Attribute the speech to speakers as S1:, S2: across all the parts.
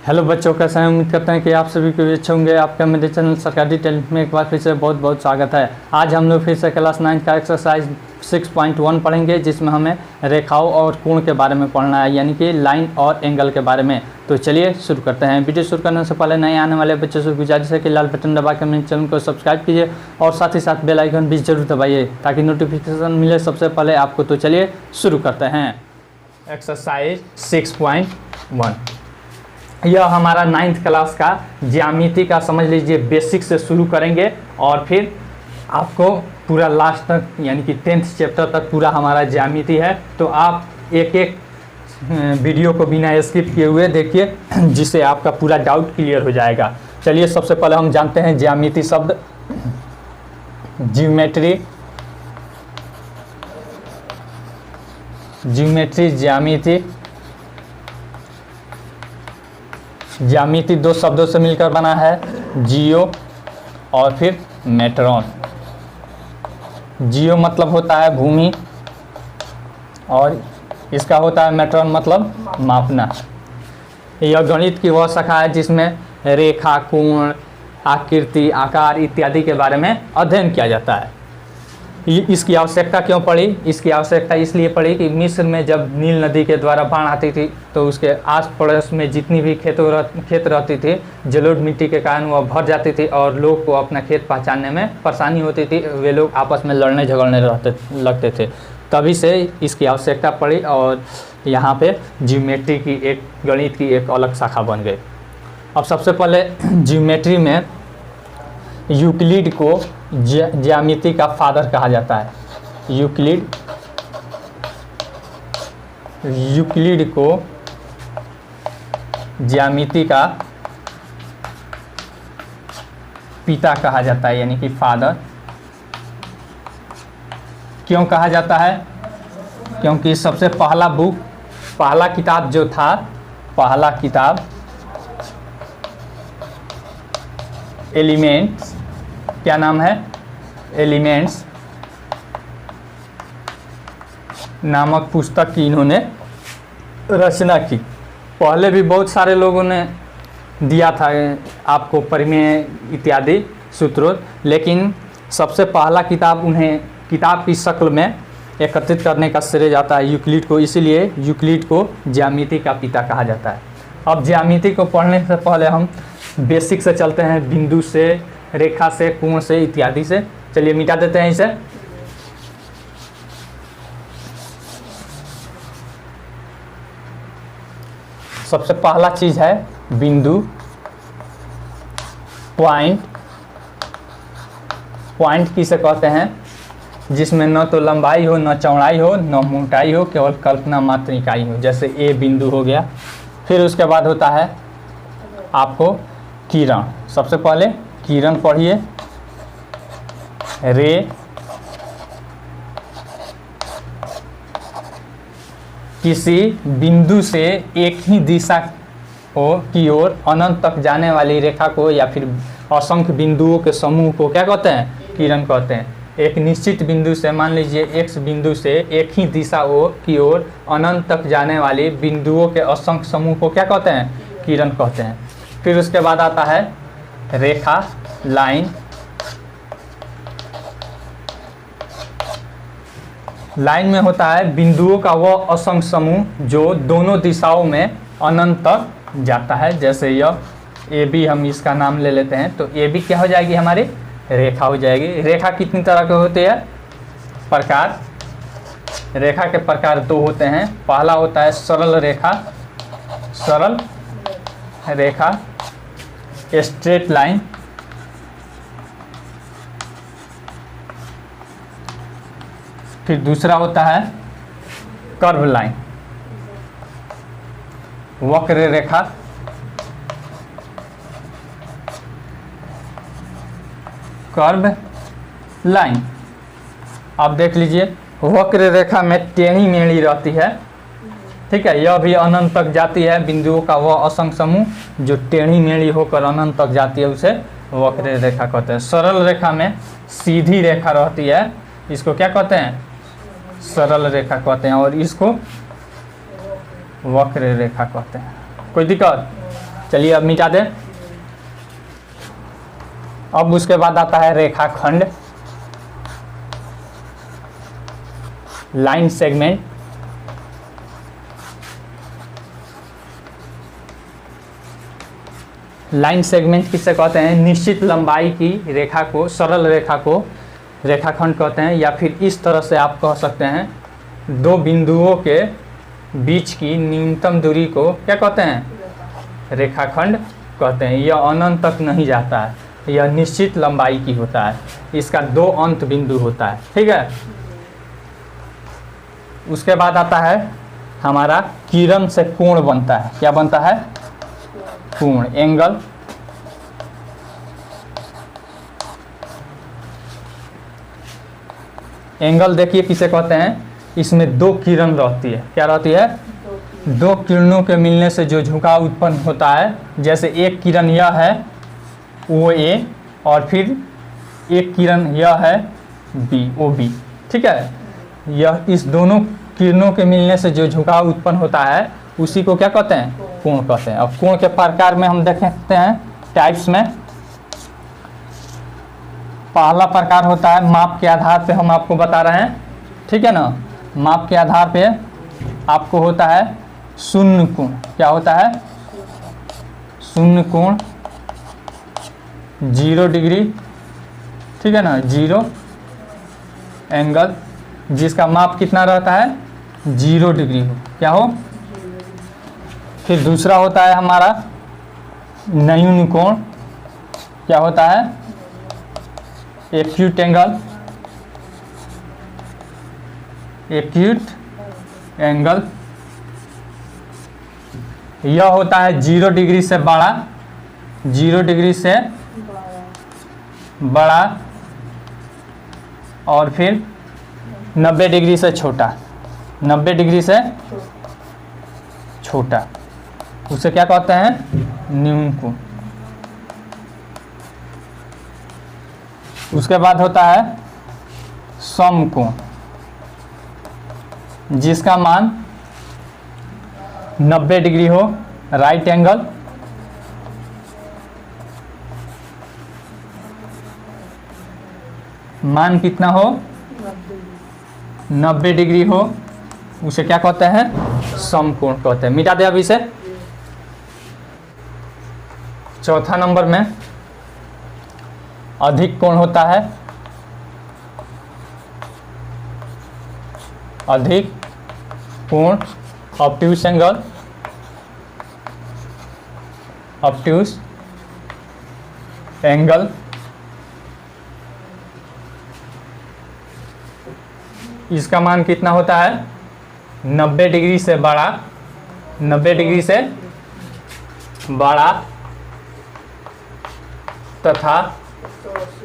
S1: Hello बच्चों, कैसे हैं? उम्मीद करते हैं कि आप सभी को भी अच्छे होंगे। आपका मेरे चैनल सरकारी टैलेंट में एक बार फिर से बहुत बहुत स्वागत है। आज हम लोग फिर से क्लास 9 का एक्सरसाइज 6.1 पढ़ेंगे, जिसमें हमें रेखाओं और कोण के बारे में पढ़ना है, यानी कि लाइन और एंगल के बारे में। तो चलिए शुरू करते हैं। वीडियो शुरू करने से पहले नए आने वाले बच्चों से गुजारिश है कि लाल बटन दबा कर मेरे चैनल को सब्सक्राइब कीजिए और साथ ही साथ बेल आइकन भी जरूर दबाइए ताकि नोटिफिकेशन मिले सबसे पहले आपको। तो चलिए शुरू करते हैं। एक्सरसाइज 6.1 यह हमारा 9th क्लास का ज्यामिति का समझ लीजिए बेसिक से शुरू करेंगे और फिर आपको पूरा लास्ट तक यानी कि 10th चैप्टर तक पूरा हमारा ज्यामिति है। तो आप एक एक वीडियो को बिना स्किप किए हुए देखिए, जिससे आपका पूरा डाउट क्लियर हो जाएगा। चलिए सबसे पहले हम जानते हैं ज्यामिति शब्द। ज्योमेट्री, ज्यामिति। ज्यामिति दो शब्दों से मिलकर बना है, जियो और फिर मेट्रॉन। जियो मतलब होता है भूमि और इसका होता है मेट्रॉन मतलब मापना। यह गणित की वह शाखा है जिसमें रेखा, कोण, आकृति, आकार इत्यादि के बारे में अध्ययन किया जाता है। इसकी आवश्यकता क्यों पड़ी? इसकी आवश्यकता इसलिए पड़ी कि मिस्र में जब नील नदी के द्वारा बाढ़ आती थी तो उसके आस पड़ोस में जितनी भी खेत रहती थी, जलोढ़ मिट्टी के कारण वह भर जाती थी और लोग को अपना खेत पहचानने में परेशानी होती थी। वे लोग आपस में लड़ने झगड़ने लगते थे। तभी से इसकी आवश्यकता पड़ी और यहाँ पे ज्योमेट्री की एक गणित की एक अलग शाखा बन गई। अब सबसे पहले ज्योमेट्री में यूक्लिड को ज्यामिति का फादर कहा जाता है। यूक्लिड को ज्यामिति का पिता कहा जाता है, यानी कि फादर। क्यों कहा जाता है? क्योंकि सबसे पहला किताब जो था, पहला किताब एलिमेंट्स, क्या नाम है? एलिमेंट्स नामक पुस्तक की इन्होंने रचना की। पहले भी बहुत सारे लोगों ने दिया था आपको परिमेय इत्यादि सूत्रों, लेकिन सबसे पहला किताब उन्हें किताब की शक्ल में एकत्रित करने का श्रेय जाता है यूक्लिड को। इसीलिए यूक्लिड को ज्यामिति का पिता कहा जाता है। अब ज्यामिति को पढ़ने से पहले हम बेसिक से चलते हैं, बिंदु से, रेखा से, कोण से इत्यादि से। चलिए मिटा देते हैं इसे। सबसे पहला चीज है बिंदु, पॉइंट। पॉइंट किसे कहते हैं? जिसमें न तो लंबाई हो, न चौड़ाई हो, न मोटाई हो, केवल कल्पना मात्र इकाई हो। जैसे ए बिंदु हो गया। फिर उसके बाद होता है आपको किरण। सबसे पहले किरण पढ़िए, रे। किसी बिंदु से एक ही दिशा की ओर अनंत तक जाने वाली रेखा को या फिर असंख्य बिंदुओं के समूह को क्या कहते हैं? किरण कहते हैं। एक निश्चित बिंदु से, मान लीजिए एक्स बिंदु से एक ही दिशा की ओर अनंत तक जाने वाली बिंदुओं के असंख्य समूह को क्या कहते हैं? किरण कहते हैं। फिर उसके बाद आता है रेखा, लाइन। लाइन में होता है बिंदुओं का वह असंख्य समूह जो दोनों दिशाओं में अनंत तक जाता है। जैसे यह ए बी, हम इसका नाम ले लेते हैं, तो ए बी क्या हो जाएगी? हमारी रेखा हो जाएगी। रेखा कितनी तरह के होते हैं? प्रकार। रेखा के प्रकार दो होते हैं। पहला होता है सरल रेखा, सरल रेखा, स्ट्रेट लाइन। फिर दूसरा होता है कर्व लाइन, वक्र रेखा। Curve line. अब देख लीजिए, वक्र रेखा में टेढ़ी मेढ़ी रहती है, ठीक है। यह भी अनंत तक जाती है। बिंदुओं का वह असंख्य समूह जो टेढ़ी मेढ़ी होकर अनंत तक जाती है उसे वक्र रेखा कहते हैं। सरल रेखा में सीधी रेखा रहती है, इसको क्या कहते हैं? सरल रेखा कहते हैं। और इसको वक्र रेखा कहते हैं। कोई दिक्कत? चलिए अब मिटा दें। अब उसके बाद आता है रेखाखंड, लाइन सेगमेंट। लाइन सेगमेंट किससे कहते हैं? निश्चित लंबाई की रेखा को, सरल रेखा को रेखाखंड कहते हैं, या फिर इस तरह से आप कह सकते हैं, दो बिंदुओं के बीच की न्यूनतम दूरी को क्या कहते हैं? रेखाखंड कहते हैं। यह अनंत तक नहीं जाता है, यह निश्चित लंबाई की होता है, इसका दो अंत बिंदु होता है, ठीक है। उसके बाद आता है हमारा किरण से कोण बनता है। क्या बनता है? कोण, एंगल। एंगल देखिए किसे कहते हैं? इसमें दो किरण रहती है। क्या रहती है? दो किरणों के मिलने से जो झुकाव उत्पन्न होता है, जैसे एक किरण यह है ओ ए, और फिर एक किरण यह है बी, ओ बी, ठीक है। यह इस दोनों किरणों के मिलने से जो झुकाव उत्पन्न होता है उसी को क्या कहते हैं? कोण कहते हैं। अब कोण के प्रकार में हम देख सकते हैं टाइप्स में। पहला प्रकार होता है माप के आधार पे, हम आपको बता रहे हैं, ठीक है ना। माप के आधार पे आपको होता है शून्य कोण। क्या होता है? शून्य कोण, 0 डिग्री, ठीक है ना, 0 एंगल, जिसका माप कितना रहता है? 0 डिग्री हो। क्या हो? फिर दूसरा होता है हमारा न्यून कोण। क्या होता है? एक्यूट एंगल, एक्यूट एंगल, यह होता है 0 डिग्री से बड़ा, 0 डिग्री से बड़ा, और फिर 90 डिग्री से छोटा, 90 डिग्री से छोटा, उसे क्या कहते हैं? न्यून कोण। उसके बाद होता है समकोण, जिसका मान 90 डिग्री हो, राइट एंगल, मान कितना हो? 90 डिग्री हो, उसे क्या कहते हैं? समकोण कहते हैं। मिटा दे अब इसे। चौथा नंबर में अधिक कोण होता है, अधिक कोण, ऑब्ट्यूस एंगल, ऑब्ट्यूस एंगल, इसका मान कितना होता है? 90 डिग्री से बड़ा, 90 डिग्री से बड़ा तथा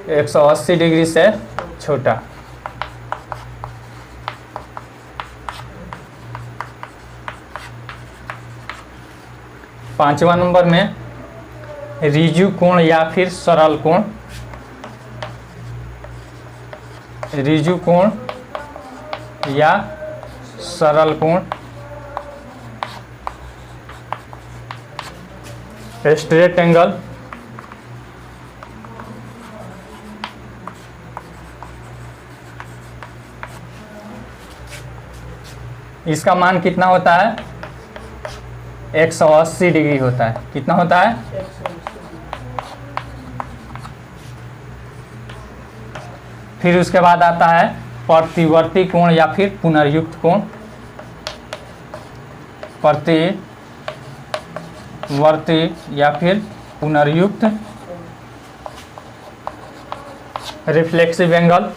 S1: 180 डिग्री से छोटा। पांचवा नंबर में ऋजु कोण या फिर सरल कोण, ऋजु कोण या सरल कोण, स्ट्रेट एंगल, इसका मान कितना होता है? 180 डिग्री होता है। कितना होता है? फिर उसके बाद आता है प्रतिवर्ती कोण या फिर पुनर्युक्त कोण, प्रतिवर्ती या फिर पुनर्युक्त, रिफ्लेक्सिव एंगल,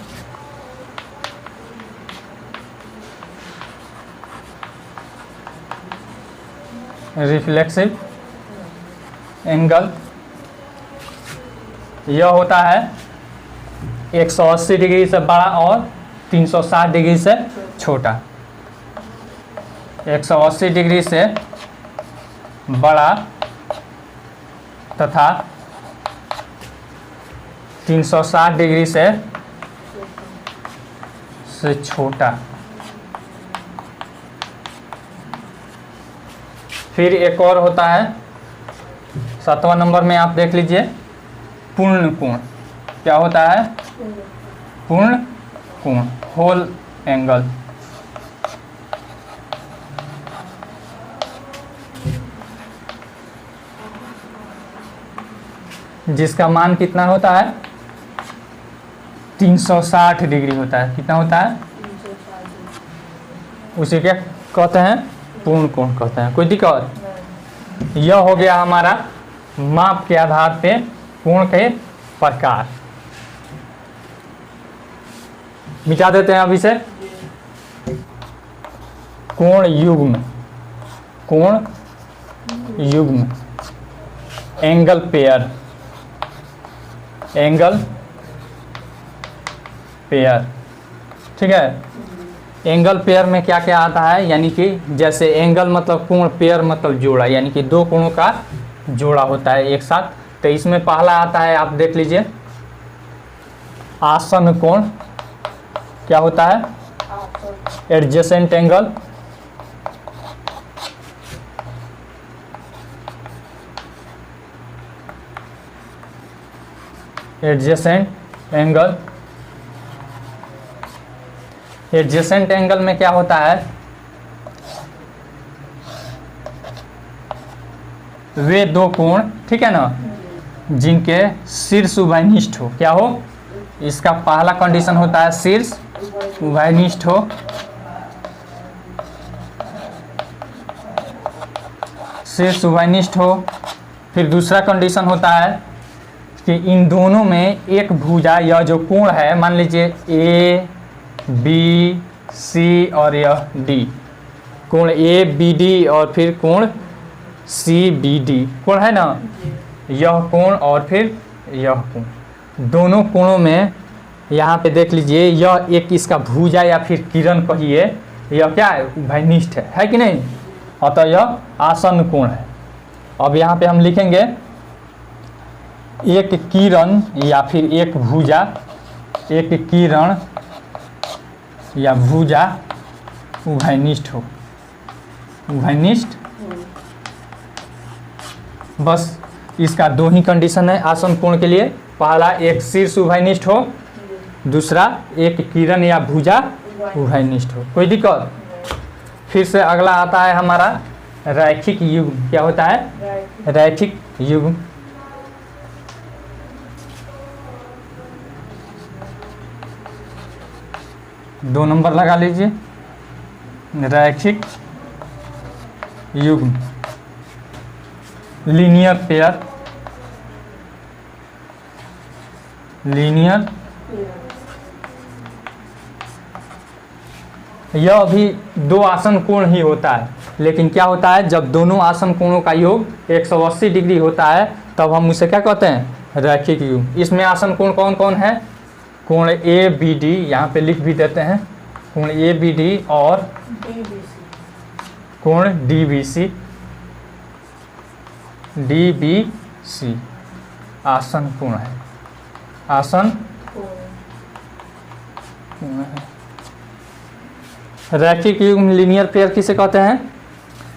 S1: रिफ्लेक्सिव एंगल, यह होता है 180 डिग्री से बड़ा और 360 डिग्री से छोटा। 180 डिग्री से बड़ा तथा 360 डिग्री से छोटा। फिर एक और होता है 7वां नंबर में आप देख लीजिए पूर्ण कोण। क्या होता है? पूर्ण कोण, होल एंगल। जिसका मान कितना होता है? 360 डिग्री होता है। कितना होता है? उसे क्या कहते हैं? पूर्ण कोण कहते हैं। कोई दिक्कत? यह हो गया हमारा माप के आधार पे कोण के प्रकार। मिटा देते हैं अब इसे। कोण युग्म, कोण युग्म, एंगल पेयर, एंगल पेयर। ठीक है, एंगल पेयर में क्या क्या आता है? यानी कि जैसे एंगल मतलब कोण, पेयर मतलब जोड़ा, यानी कि दो कोणों का जोड़ा होता है एक साथ। तो इसमें पहला आता है, आप देख लीजिए, आसन कोण। क्या होता है? Adjacent angle. Adjacent angle. Adjacent angle में क्या होता है? वे दो कोण, ठीक है ना, जिनके शीर्ष उभयनिष्ठ हो। क्या हो? इसका पहला कंडीशन होता है शीर्ष उभयनिष्ठ हो। शीर्ष उभयनिष्ठ हो। फिर दूसरा कंडीशन होता है कि इन दोनों में एक भुजा, यह जो कोण है, मान लीजिए ए बी सी और यह डी, कोण ए बी डी और फिर कोण सी बी डी कोण है ना, यह कोण और फिर यह कोण, दोनों कोणों में यहाँ पे देख लीजिए, यह एक इसका भुजा या फिर किरण कहिए, यह क्या है? उभयनिष्ठ है कि नहीं? अतः यह आसन कोण है। अब यहाँ पे हम लिखेंगे एक किरण या फिर एक भुजा, एक किरण या भुजा उभयनिष्ठ हो। उभयनिष्ठ, बस इसका दो ही कंडीशन है आसन कोण के लिए। पहला एक शीर्ष उभयनिष्ठ हो, दूसरा एक किरण या भुजा उभयनिष्ठ हो। कोई दिक्कत? फिर से अगला आता है हमारा रैखिक युग्म। क्या होता है? रैखिक युग्म। दो नंबर लगा लीजिए। रैखिक युग्म, लीनियर पेयर, लीनियर। यह भी दो आसन कोण ही होता है, लेकिन क्या होता है, जब दोनों आसन कोणों का योग 180 डिग्री होता है तब हम उसे क्या कहते हैं? रैखिक युग्म। इसमें आसन कोण कौन कौन है? कोण ए बी डी, यहाँ पे लिख भी देते हैं, कोण ए बी डी और कोण D B C. D B C आसन कोण है, आसन कोण है। रैखिक युग्म लीनियर पेयर किसे कहते हैं?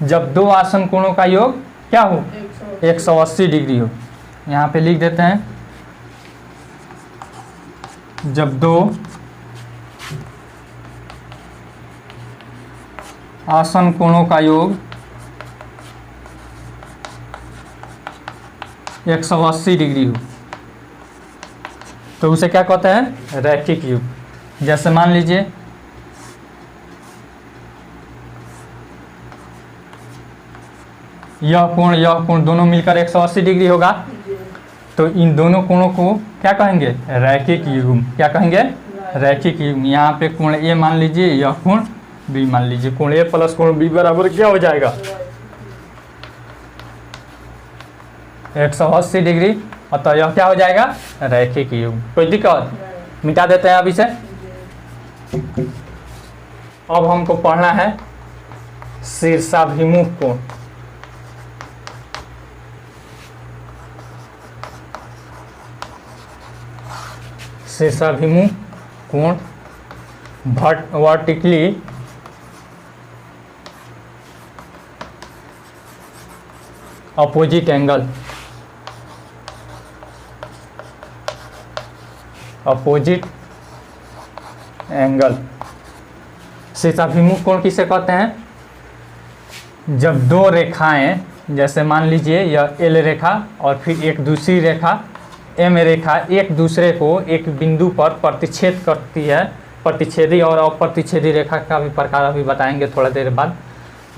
S1: जब दो आसन कोणों का योग क्या हो? 180 डिग्री हो। यहाँ पे लिख देते हैं, जब दो आसन कोणों का योग 180 डिग्री हो तो उसे क्या कहते हैं? रैखिक युग्म। जैसे मान लीजिए यह कोण दोनों मिलकर 180 डिग्री होगा, तो इन दोनों कोणों को क्या कहेंगे? रैखिक युग्म। क्या कहेंगे? रैखिक युग्म। यहाँ पे कोण ए मान लीजिए, यह कोण बी मान लीजिए, कोण ए प्लस कोण बी बराबर क्या हो जाएगा? 180 डिग्री। अतः यह क्या हो जाएगा? रैखिक युग्म। कोई दिक्कत? मिटा देते हैं अब इसे। अब हमको पढ़ना है शीर्षाभिमुख कोण। शीर्षाभिमुख कोण vertically opposite angle. Opposite angle. शीर्षाभिमुख कोण किसे कहते हैं? जब दो रेखाएं, जैसे मान लीजिए यह एल रेखा और फिर एक दूसरी रेखा एम रेखा एक दूसरे को एक बिंदु पर प्रतिच्छेद करती है। प्रतिच्छेदी और अप्रतिच्छेदी रेखा का भी प्रकार अभी बताएंगे थोड़ा देर बाद।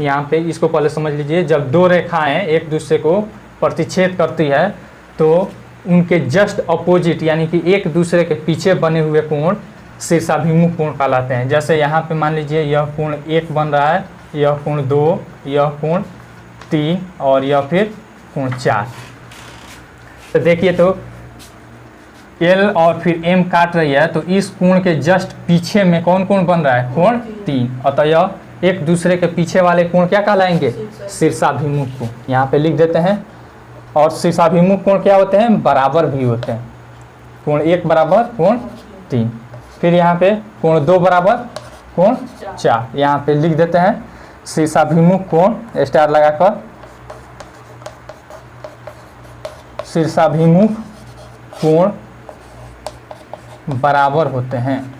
S1: यहाँ पे इसको पहले समझ लीजिए। जब दो रेखाएं एक दूसरे को प्रतिच्छेद करती है तो उनके जस्ट अपोजिट यानी कि एक दूसरे के पीछे बने हुए कोण शीर्षाभिमुख कोण कहलाते हैं। जैसे यहाँ पे मान लीजिए यह कोण 1 बन रहा है, यह कोण 2, यह कोण 3 और यह फिर कोण 4। तो देखिए तो एल और फिर एम काट रही है, तो इस कोण के जस्ट पीछे में कौन कोण बन रहा है? कोण 3। अतः यह एक दूसरे के पीछे वाले कोण क्या कहलाएंगे? शीर्षाभिमुख कोण। यहाँ पे लिख देते हैं। और शीर्षाभिमुख कोण क्या होते हैं? बराबर भी होते हैं। कोण 1 बराबर कोण 3। फिर यहाँ पे कोण 2 बराबर कोण 4। यहाँ पे लिख देते हैं शीर्षाभिमुख कोण स्टार लगाकर। शीर्षाभिमुख कोण बराबर होते हैं,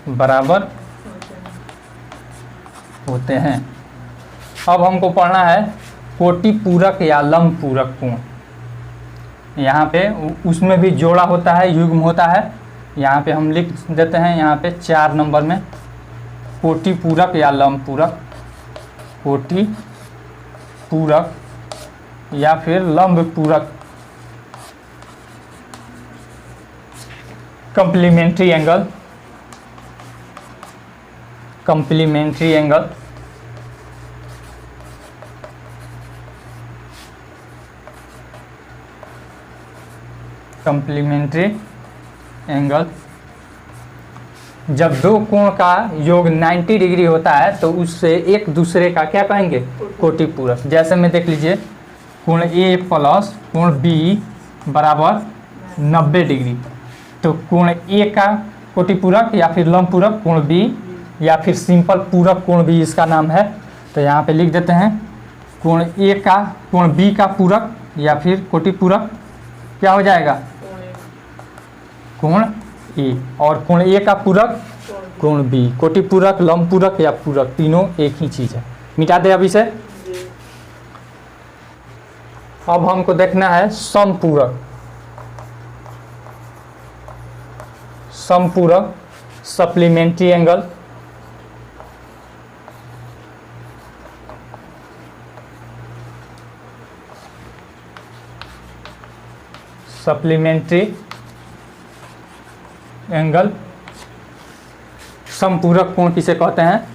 S1: बराबर होते हैं। अब हमको पढ़ना है कोटि पूरक या लंब पूरक कोण। यहाँ पे उसमें भी जोड़ा होता है, युग्म होता है। यहाँ पे हम लिख देते हैं, यहाँ पे 4 नंबर में कोटि पूरक या लंब पूरक। कोटि पूरक या फिर लंब पूरक। Complementary angle, complementary angle. Complementary angle. जब दो कोण का योग 90 डिग्री होता है तो उससे एक दूसरे का क्या कहेंगे? कोटि पूरक। जैसे में देख लीजिए कोण ए प्लस कोण बी बराबर 90 डिग्री। तो कोण ए का कोटि पूरक या फिर लंब पूरक कोण बी, या फिर सिंपल पूरक कोण भी इसका नाम है। तो यहाँ पे लिख देते हैं कोण ए का कोण बी का पूरक या फिर कोटि पूरक क्या हो जाएगा? कोण ए। और कोण ए का पूरक कोण बी। कोटि पूरक, लंब पूरक या पूरक तीनों एक ही चीज है। मिटा दे अभी से। अब हमको देखना है समपूरक। समपूरक सप्लीमेंट्री एंगल। Supplementary angle. समपूरक कोण किसे कहते हैं?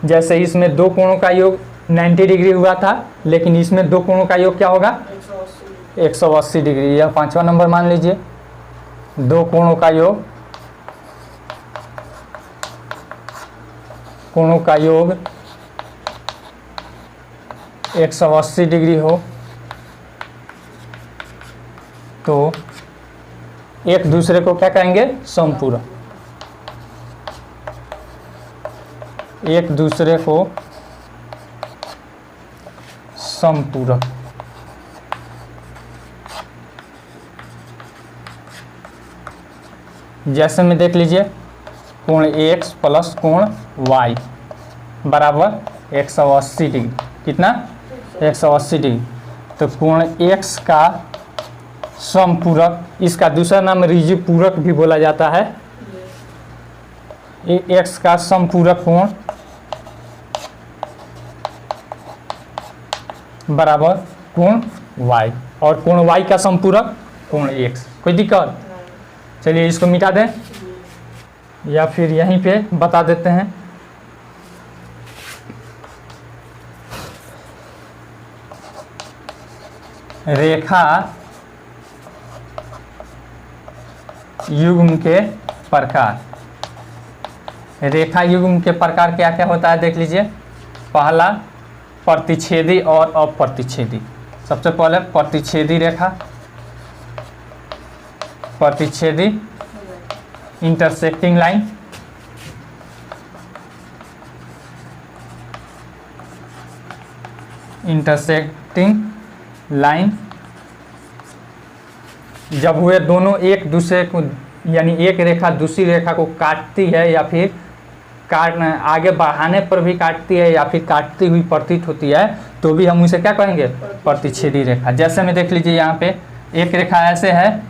S1: जैसे इसमें दो कोणों का योग 90 डिग्री हुआ था, लेकिन इसमें दो कोणों का योग क्या होगा? 180 डिग्री। यह 5वां नंबर मान लीजिए। दो कोणों का योग, कोणों का योग 180 डिग्री हो तो एक दूसरे को क्या कहेंगे? समपूरक। एक दूसरे को समपूरक। जैसे में देख लीजिए कोण x प्लस कोण y बराबर 180 डिग्री। कितना? 180 डिग्री। तो कोण x का समपूरक, इसका दूसरा नाम रिजिड पूरक भी बोला जाता है। x का समपूरक कोण बराबर कोण y, और कोण y का समपूरक कोण x। कोई दिक्कत? चलिए इसको मिटा दें या फिर यहीं पे बता देते हैं। रेखा युग्म के प्रकार। रेखा युग्म के प्रकार क्या क्या होता है देख लीजिए। पहला प्रतिच्छेदी और अप्रतिच्छेदी। सबसे पहले प्रतिच्छेदी रेखा, प्रतिच्छेदी इंटरसेक्टिंग लाइन। इंटरसेक्टिंग लाइन जब वे दोनों एक दूसरे को यानी एक रेखा दूसरी रेखा को काटती है या फिर आगे बढ़ाने पर भी काटती है या फिर काटती हुई प्रतीत होती है तो भी हम उसे क्या कहेंगे, प्रतिच्छेदी रेखा। जैसे में देख लीजिए यहाँ पे एक रेखा ऐसे है,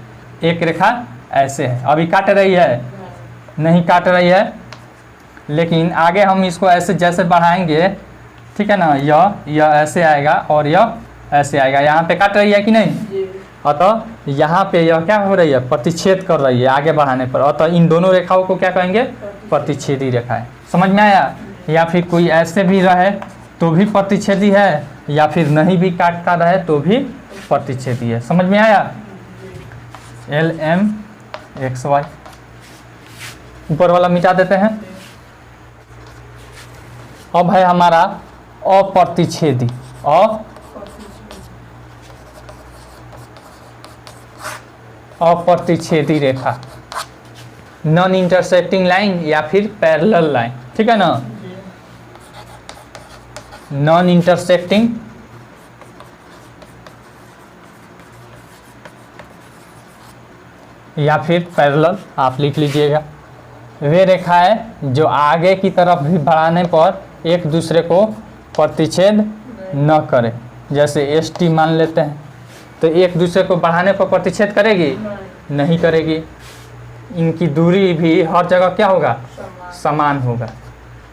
S1: एक रेखा ऐसे है, अभी काट रही है, नहीं काट रही है, लेकिन आगे हम इसको ऐसे जैसे बढ़ाएंगे, ठीक है ना, यह ऐसे आएगा और यह ऐसे आएगा, यहाँ पे काट रही है कि नहीं, अतः यहाँ पे यह क्या हो रही है, प्रतिच्छेद कर रही है आगे बढ़ाने पर, अतः इन दोनों रेखाओं को क्या कहेंगे, प्रतिच्छेदी रेखा है। समझ में आया? या फिर कोई ऐसे भी रहे तो भी प्रतिच्छेदी है, या फिर नहीं भी काटता रहे तो भी प्रतिच्छेदी है। समझ में आया? LMXY ऊपर वाला मिटा देते हैं। अब है हमारा अप्रतिच्छेदी, अप्रतिच्छेदी रेखा, नॉन इंटरसेक्टिंग लाइन या फिर पैरेलल लाइन, ठीक है ना, नॉन इंटरसेक्टिंग या फिर पैरेलल आप लिख लीजिएगा। वे रेखाएं जो आगे की तरफ भी बढ़ाने पर एक दूसरे को प्रतिच्छेद न करें, जैसे ST मान लेते हैं, तो एक दूसरे को बढ़ाने पर प्रतिच्छेद करेगी, नहीं करेगी। इनकी दूरी भी हर जगह क्या होगा, समान होगा,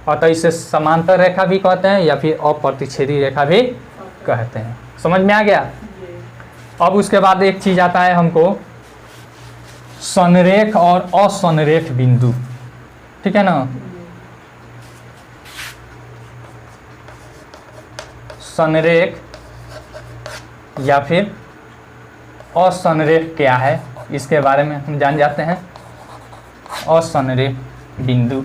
S1: अतः इसे समांतर रेखा भी कहते हैं या फिर अप्रतिच्छेदी रेखा भी कहते हैं। समझ में आ गया? अब उसके बाद एक चीज आता है हमको, संरेख और असंरेख बिंदु, ठीक है ना। संरेख या फिर असंरेख क्या है, इसके बारे में हम जान जाते हैं। असंरेख बिंदु,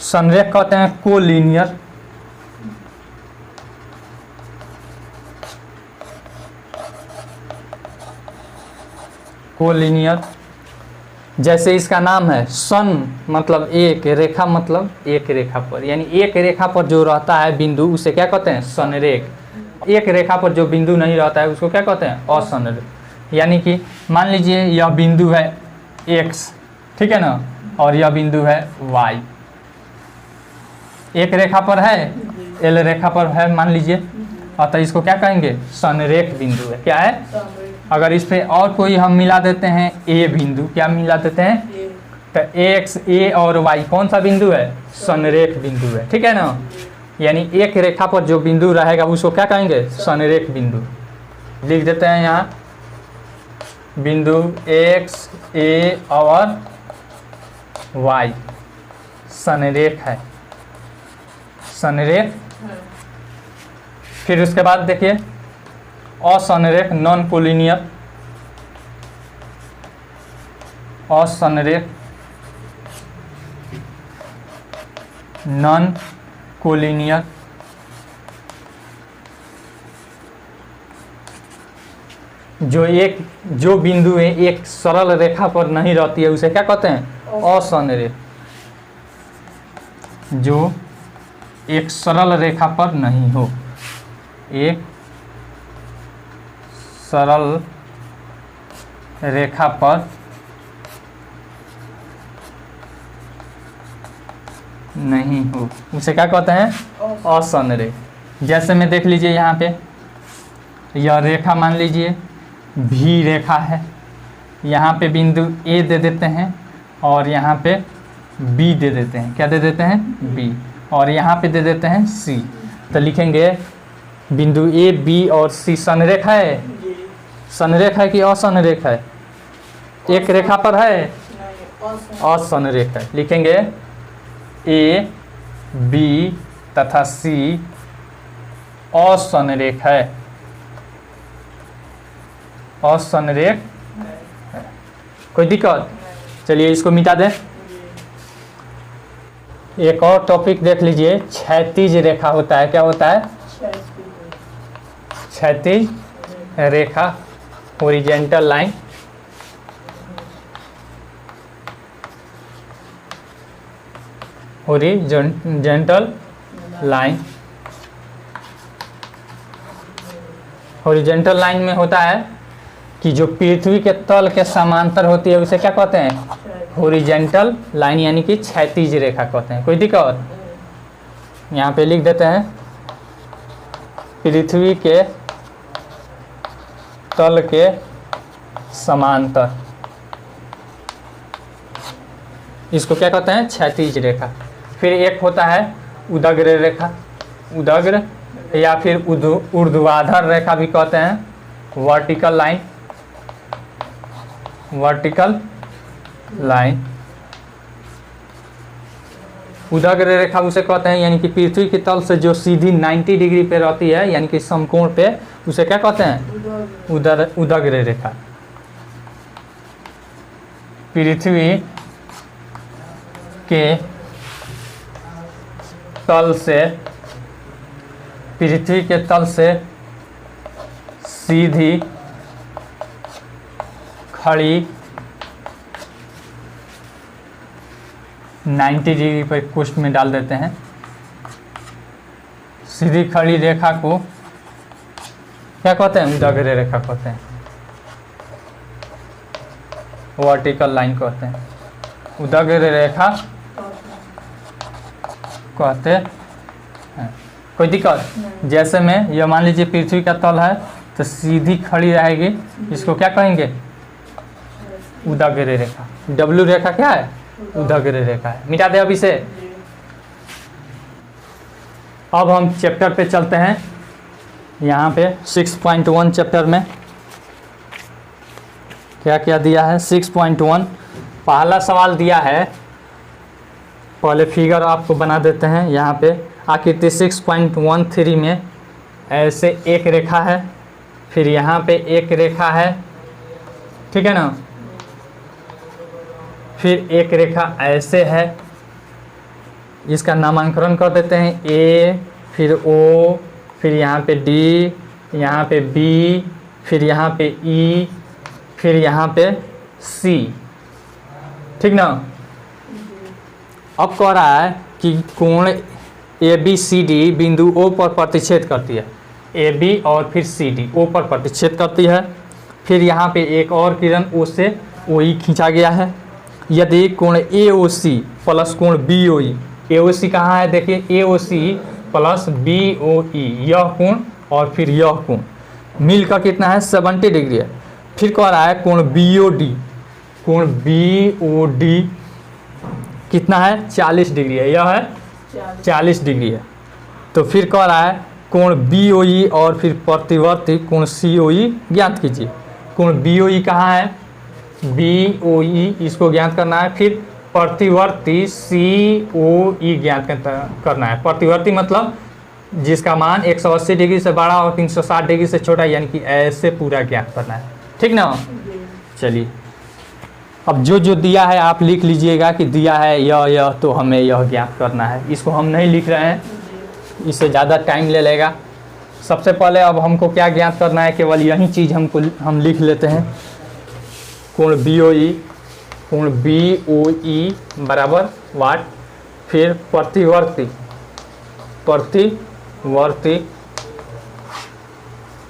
S1: संरेख कहते हैं कोलिनियर, कोलिनियर, जैसे इसका नाम है, सन मतलब एक, रेखा मतलब एक रेखा पर, यानी एक रेखा पर जो रहता है बिंदु उसे क्या कहते हैं, संरेख। एक रेखा पर जो बिंदु नहीं रहता है उसको क्या कहते हैं, असंरेख। यानी कि मान लीजिए यह बिंदु है x, ठीक है ना, और यह बिंदु है y, एक रेखा पर है, L रेखा पर है मान लीजिए, अतः इसको क्या कहेंगे, संरेख बिंदु है। क्या है? अगर इस पे और कोई हम मिला देते हैं A बिंदु, क्या मिला देते हैं, तो x, A और y कौन सा बिंदु है, संरेख बिंदु है, ठीक है ना। यानी एक रेखा पर जो बिंदु रहेगा उसको क्या कहेंगे, संरेख बिंदु। लिख देते हैं यहाँ, बिंदु x, A और y संरेख है, संरेख। फिर उसके बाद देखिए असंरेख, नॉन कोलिनियर, असंरेख, नॉन कोलिनियर, जो बिंदु है एक सरल रेखा पर नहीं रहती है उसे क्या कहते हैं, असंरेख। जो एक सरल रेखा पर नहीं हो, एक सरल रेखा पर नहीं हो उसे क्या कहते हैं, असंरेख। जैसे में देख लीजिए यहाँ पे यह रेखा मान लीजिए भी रेखा है, यहाँ पे बिंदु A दे देते हैं और यहाँ पे B दे देते हैं, क्या दे देते हैं, B, और यहाँ पे दे देते हैं C। तो लिखेंगे बिंदु A, B और C संरेख है, संरेख है कि असंरेख है, एक रेखा पर है, असंरेख है। लिखेंगे A, B तथा C असंरेख है, असंरेख है। कोई दिक्कत? चलिए इसको मिटा दें। एक और टॉपिक देख लीजिए, क्षैतिज रेखा होता है, क्या होता है, क्षैतिज रेखा, horizontal line. Horizontal line horizontal line में होता है कि जो पृथ्वी के तल के समांतर होती है उसे क्या कहते हैं? हॉरिजॉन्टल लाइन, यानी कि क्षैतिज रेखा कहते हैं। कोई दिक्कत? यहाँ पे लिख देते हैं पृथ्वी के तल के समांतर, इसको क्या कहते हैं? क्षैतिज रेखा। फिर एक होता है उदग्र रेखा, उदग्र या फिर ऊर्ध्वाधर रेखा भी कहते हैं, वर्टिकल लाइन, वर्टिकल लाइन। उदग्र रेखा उसे कहते हैं यानी कि पृथ्वी के तल से जो सीधी 90 डिग्री पे रहती है, यानी कि समकोण पे, उसे क्या कहते हैं? उदग्र रेखा। पृथ्वी के तल से, पृथ्वी के तल से सीधी खड़ी 90 डिग्री पर कुष्ठ में डाल देते हैं। सीधी खड़ी रेखा को क्या कहते हैं? उदग्र रेखा कहते हैं, वर्टिकल लाइन कहते हैं, उदग्र रेखा कहते हैं। कोई दिक्कत? जैसे में यह मान लीजिए पृथ्वी का तल है तो सीधी खड़ी रहेगी, इसको क्या कहेंगे? उदग्र रेखा। डब्ल्यू रेखा क्या है? उदग्र रेखा है। मिटा दे अब इसे। अब हम चैप्टर पे चलते हैं। यहाँ पे 6.1 चैप्टर में क्या क्या दिया है? 6.1 पहला सवाल दिया है, पहले फिगर आपको बना देते हैं। यहाँ पे आकृति 6.13 में ऐसे एक रेखा है, फिर यहाँ पे एक रेखा है, ठीक है ना, फिर एक रेखा ऐसे है, इसका नामांकन कर देते हैं ए, फिर ओ, फिर यहाँ पे डी, यहाँ पे बी, फिर यहाँ पे ई, फिर यहाँ पे सी, ठीक ना। अब कह रहा है कि कोण ए बी सी डी बिंदु ओ पर प्रतिच्छेद करती है, ए बी और फिर सी डी ओ पर प्रतिच्छेद करती है। फिर यहाँ पे एक और किरण ओ से ओ ई खींचा गया है। यदि कोण ए ओ सी प्लस कोण बी ओ ई, ए ओ सी कहाँ है? देखिए ए ओ सी प्लस बी ओ ई, यह कोण और फिर यह कोण मिलकर कितना है? 70 डिग्री है। फिर कह रहा है कोण बी ओ डी, कोण बी ओ डी कितना है? 40 डिग्री है, यह है 40 डिग्री है। तो फिर कह रहा है कोण बी ओ ई और फिर प्रतिवर्ती कोण सी ओ ई ज्ञात कीजिए। कोण बी ओ ई कहाँ है? बी ओ ई, इसको ज्ञात करना है। फिर प्रतिवर्ती सी ओ ई ज्ञात करना है। प्रतिवर्ती मतलब जिसका मान 180 डिग्री से बड़ा और 360 डिग्री से छोटा, यानी कि ऐसे पूरा ज्ञात करना है, ठीक ना। चलिए अब जो जो दिया है आप लिख लीजिएगा कि दिया है यह, तो हमें यह ज्ञात करना है। इसको हम नहीं लिख रहे हैं, इससे ज़्यादा टाइम ले लेगा। सबसे पहले अब हमको क्या ज्ञात करना है? केवल यही चीज़ हम लिख लेते हैं। कोण बी ओ ई, कोण बी ओ ई बराबर वाट, फिर प्रतिवर्ती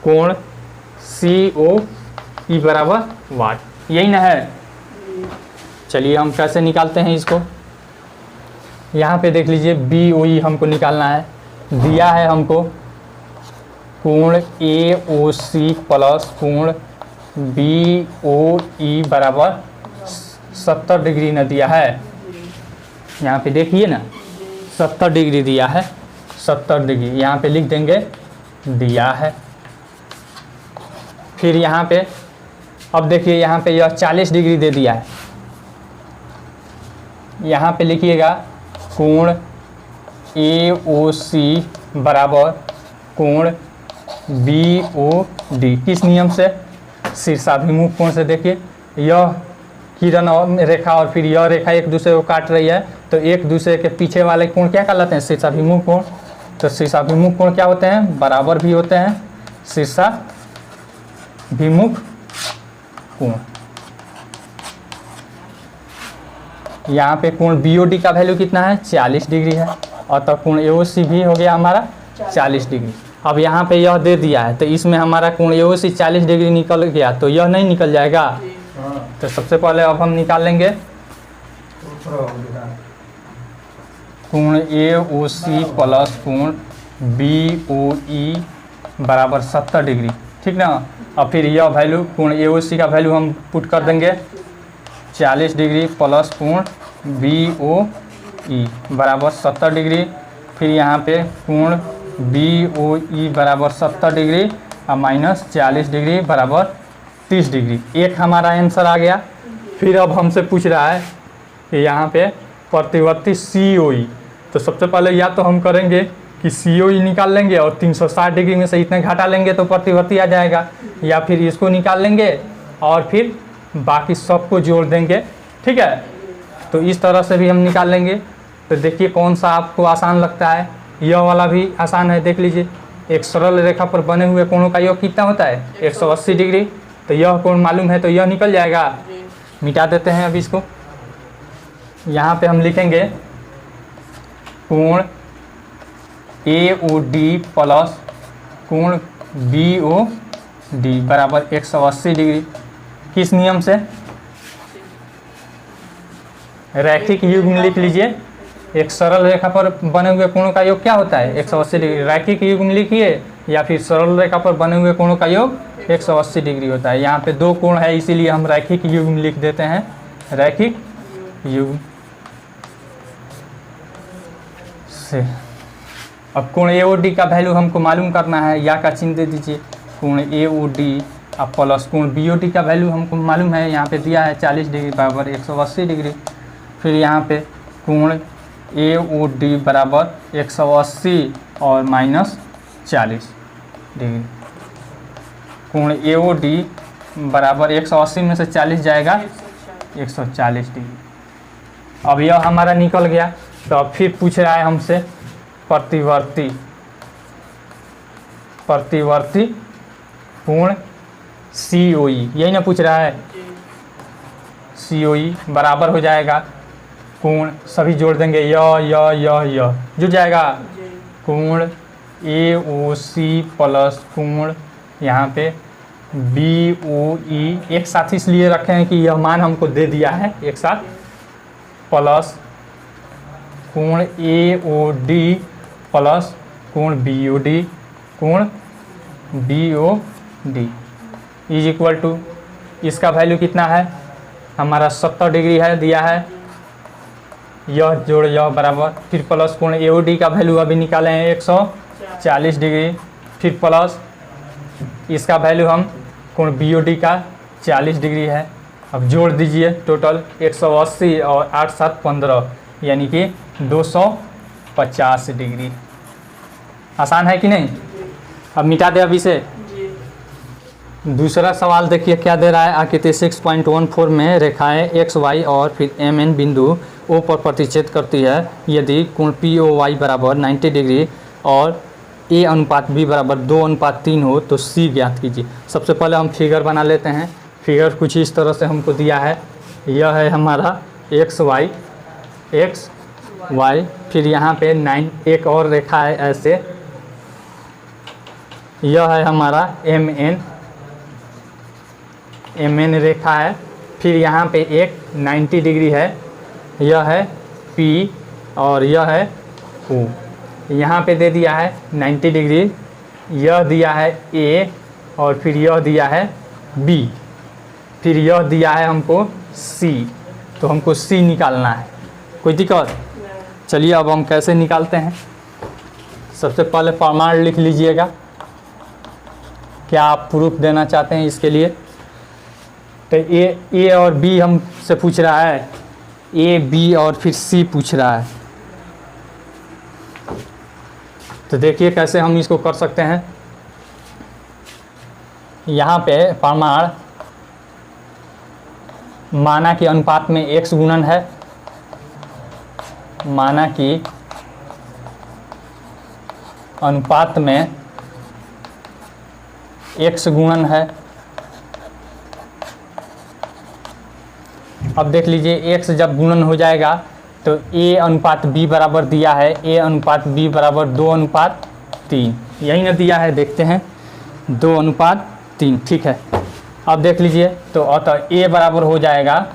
S1: कोण सी ओ ई बराबर वाट, यही ना है। चलिए हम कैसे निकालते हैं इसको। यहाँ पे देख लीजिए बी ओ ई हमको निकालना है। दिया है हमको कोण ए ओ सी प्लस कोण बी ओ ई बराबर 70 डिग्री न दिया है। यहाँ पे देखिए ना 70 डिग्री दिया है, 70 डिग्री यहाँ पे लिख देंगे दिया है। फिर यहाँ पे अब देखिए यहाँ पे यह 40 डिग्री दे दिया है। यहाँ पे लिखिएगा कोण ए ओ सी बराबर कोण बी ओ डी, किस नियम से? शीर्षाभिमुख कोण से। देखिए यह किरण और रेखा और फिर यह रेखा एक दूसरे को काट रही है, तो एक दूसरे के पीछे वाले कोण क्या कहलाते हैं? शीर्षाभिमुख कोण। तो शीर्षाभिमुख कोण क्या होते हैं? बराबर भी होते हैं शीर्षाभिमुख कोण। यहाँ पे कोण बी ओ डी का वैल्यू कितना है? 40 डिग्री है, और तो कोण ए ओ सी भी हो गया हमारा 40 डिग्री। अब यहाँ पे यह दे दिया है, तो इसमें हमारा कोण AOC 40 डिग्री निकल गया, तो यह नहीं निकल जाएगा। तो सबसे पहले अब हम निकाल लेंगे कोण AOC प्लस कोण BOE बराबर 70 डिग्री, ठीक ना। अब फिर यह वैल्यू कोण AOC का वैल्यू हम पुट कर देंगे 40 डिग्री प्लस कोण BOE बराबर 70 डिग्री। फिर यहाँ पे कोण BOE बराबर 70 डिग्री और माइनस 40 डिग्री बराबर 30 डिग्री। एक हमारा आंसर आ गया। फिर अब हमसे पूछ रहा है कि यहाँ पे प्रतिवर्ती COE, तो सबसे पहले या तो हम करेंगे कि COE निकाल लेंगे और 360 डिग्री में से इतने घटा लेंगे तो प्रतिवर्ती आ जाएगा, या फिर इसको निकाल लेंगे और फिर बाकी सबको जोड़ देंगे, ठीक है। तो इस तरह से भी हम निकाल लेंगे। तो देखिए कौन सा आपको आसान लगता है। यह वाला भी आसान है, देख लीजिए। एक सरल रेखा पर बने हुए कोणों का योग कितना होता है 180 डिग्री, तो यह कोण मालूम है तो यह निकल जाएगा। मिटा देते हैं अब इसको। यहाँ पे हम लिखेंगे कोण AOD प्लस कोण BOD बराबर 180 डिग्री। किस नियम से? रैखिक युग्म लिख लीजिए। एक सरल रेखा पर बने हुए कोणों का योग क्या होता है 180 डिग्री। रैखिक युग्म लिखिए या फिर सरल रेखा पर बने हुए कोणों का योग 180 डिग्री होता है। यहाँ पे दो कोण है इसीलिए हम रैखिक युग्म लिख देते हैं, रैखिक युग्म से। अब कोण AOD का वैल्यू हमको मालूम करना है, या का चिन्ह दे दीजिए। कोण AOD अब प्लस कोण BOD का वैल्यू हमको मालूम है, यहाँ पे दिया है 40 डिग्री बराबर 180 डिग्री। फिर यहाँ पे कोण AOD बराबर 180 और माइनस 40 डिग्री। कोण AOD बराबर 180 में से 40 जाएगा 140 डिग्री। अब यह हमारा निकल गया। तो अब फिर पूछ रहा है हमसे प्रतिवर्ती कोण COE, यही ना पूछ रहा है। COE बराबर हो जाएगा कोण, सभी जोड़ देंगे, य जुड़ जाएगा। कोण AOC प्लस कोण यहाँ पे BOE एक साथ इसलिए रखे हैं कि यह मान हमको दे दिया है एक साथ, प्लस कोण AOD प्लस कोण BOD इज इक्वल टू, इसका वैल्यू कितना है हमारा 70 डिग्री है दिया है, यह जोड़ यह बराबर, फिर प्लस कोण AOD का वैल्यू अभी निकाले हैं 140 डिग्री, फिर प्लस इसका वैल्यू हम कोण BOD का 40 डिग्री है। अब जोड़ दीजिए टोटल 180 और 8 7 15 यानी कि 250 डिग्री। आसान है कि नहीं? अब मिटा दे अभी से। दूसरा सवाल देखिए क्या दे रहा है। आकृति 6.14 में रेखाएं x y और फिर MN बिंदु O पर प्रतिच्छेद करती है। यदि कोण POY बराबर 90 डिग्री और A अनुपात B बराबर 2:3 हो तो C ज्ञात कीजिए। सबसे पहले हम फिगर बना लेते हैं। फिगर कुछ इस तरह से हमको दिया है। यह है हमारा x y, फिर यहाँ पे 9 एक और रेखा है ऐसे, यह है हमारा MN रेखा है। फिर यहाँ पे एक 90 डिग्री है, यह है P और यह है O। यहाँ पे दे दिया है 90 डिग्री, यह दिया है A और फिर यह दिया है B, फिर यह दिया है हमको C, तो हमको C निकालना है। कोई दिक्कत? चलिए अब हम कैसे निकालते हैं। सबसे पहले प्रमाण लिख लीजिएगा, क्या आप प्रूफ देना चाहते हैं इसके लिए। तो A और B हमसे पूछ रहा है, A B और फिर C पूछ रहा है। तो देखिए कैसे हम इसको कर सकते हैं। यहाँ पे प्रमाण माना कि अनुपात में x गुणन है, माना कि अनुपात में x गुणन है। अब देख लीजिए x जब गुणन हो जाएगा तो A अनुपात B बराबर दिया है, A अनुपात B बराबर 2:3 3, यही ना दिया है, देखते हैं 2:3, ठीक है। अब देख लीजिए, तो अतः a बराबर हो जाएगा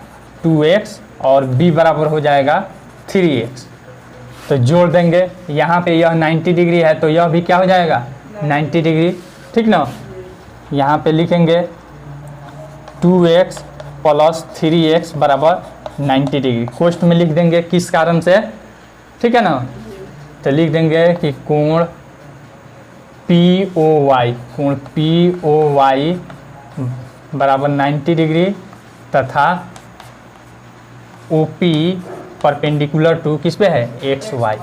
S1: 2x और b बराबर हो जाएगा 3x। तो जोड़ देंगे, यहाँ पे यह 90 डिग्री है तो यह भी क्या हो जाएगा 90 डिग्री, ठीक ना। यहाँ पे लिखेंगे 2x प्लस 3x बराबर 90 डिग्री, कोष्ठ में लिख देंगे किस कारण से, ठीक है ना। तो लिख देंगे कि कोण POY बराबर 90 डिग्री तथा OP परपेंडिकुलर टू किस पे है, XY।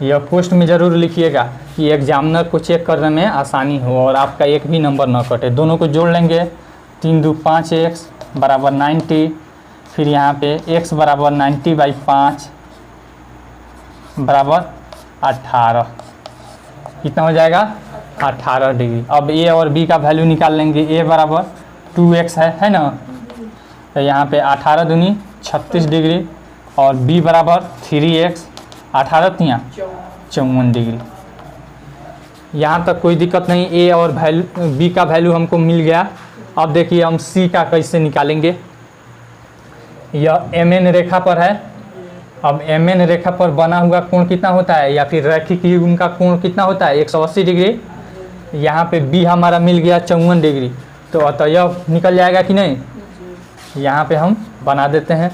S1: यह पोस्ट में ज़रूर लिखिएगा कि एग्जामिनर को चेक करने में आसानी हो और आपका एक भी नंबर ना कटे। दोनों को जोड़ लेंगे, 3 2 5x बराबर 90, फिर यहाँ पे x बराबर 90/5 बराबर 18, कितना हो जाएगा 18 डिग्री। अब a और b का वैल्यू निकाल लेंगे, a बराबर 2x है ना, तो यहाँ पे 18 दूनी 36 डिग्री और b बराबर 3x, 18 तियाँ 54 डिग्री। यहाँ तक कोई दिक्कत नहीं, a और b का वैल्यू हमको मिल गया। अब देखिए हम c का कैसे निकालेंगे। यह mn रेखा पर है, अब mn रेखा पर बना हुआ कोण कितना होता है, या फिर रैखिक युग्म का कोण कितना होता है 180 डिग्री। यहाँ पे b हमारा मिल गया 54 डिग्री, तो अतः यह निकल जाएगा कि नहीं। यहाँ पे हम बना देते हैं